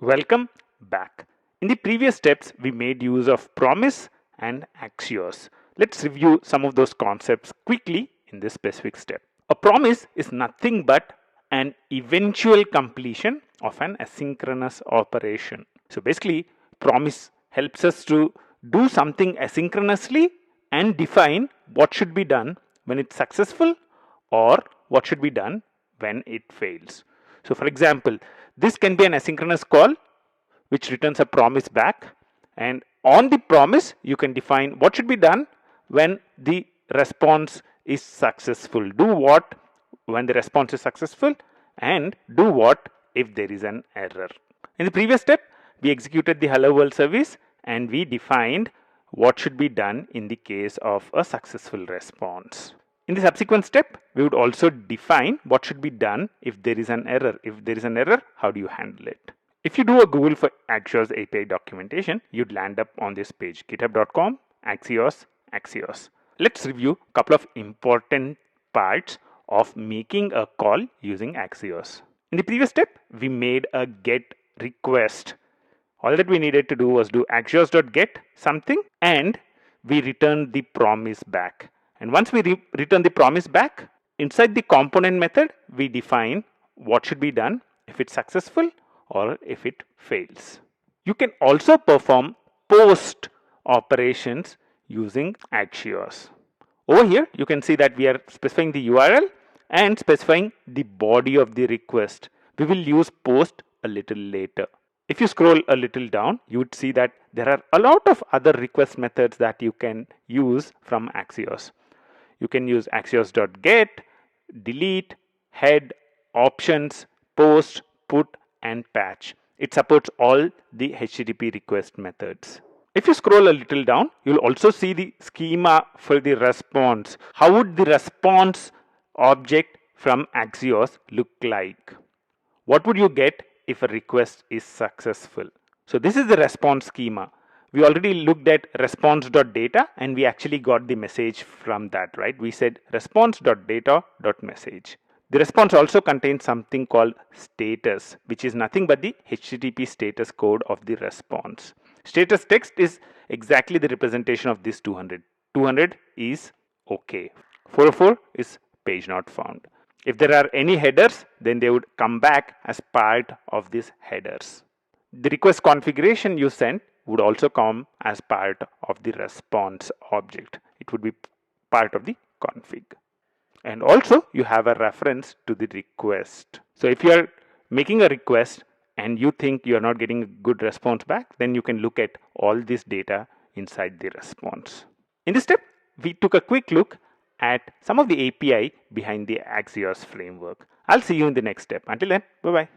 Welcome back. In the previous steps, we made use of promise and axios. Let's review some of those concepts quickly in this specific step. A promise is nothing but an eventual completion of an asynchronous operation. So basically, promise helps us to do something asynchronously and define what should be done when it's successful or what should be done when it fails. So for example, this can be an asynchronous call which returns a promise back, and on the promise you can define what should be done when the response is successful. Do what when the response is successful, and do what if there is an error. In the previous step, we executed the hello world service and we defined what should be done in the case of a successful response. In the subsequent step, we would also define what should be done if there is an error. If there is an error, how do you handle it? If you do a Google for Axios API documentation, you'd land up on this page, github.com, Axios. Let's review a couple of important parts of making a call using Axios. In the previous step, we made a get request. All that we needed to do was do axios.get something and we returned the promise back. And once we return the promise back, inside the component method, we define what should be done if it's successful or if it fails. You can also perform post operations using Axios. Over here, you can see that we are specifying the URL and specifying the body of the request. We will use post a little later. If you scroll a little down, you would see that there are a lot of other request methods that you can use from Axios. You can use axios.get, delete, head, options, post, put, and patch. It supports all the HTTP request methods. If you scroll a little down, you'll also see the schema for the response. How would the response object from Axios look like? What would you get if a request is successful? So this is the response schema. We already looked at response.data and we actually got the message from that, right? We said response.data.message. The response also contains something called status, which is nothing but the HTTP status code of the response. Status text is exactly the representation of this 200. 200 is OK. 404 is page not found. If there are any headers, then they would come back as part of these headers. The request configuration you sent would also come as part of the response object. It would be part of the config. And also you have a reference to the request. So if you are making a request and you think you are not getting a good response back, then you can look at all this data inside the response. In this step, we took a quick look at some of the API behind the Axios framework. I'll see you in the next step. Until then, bye-bye.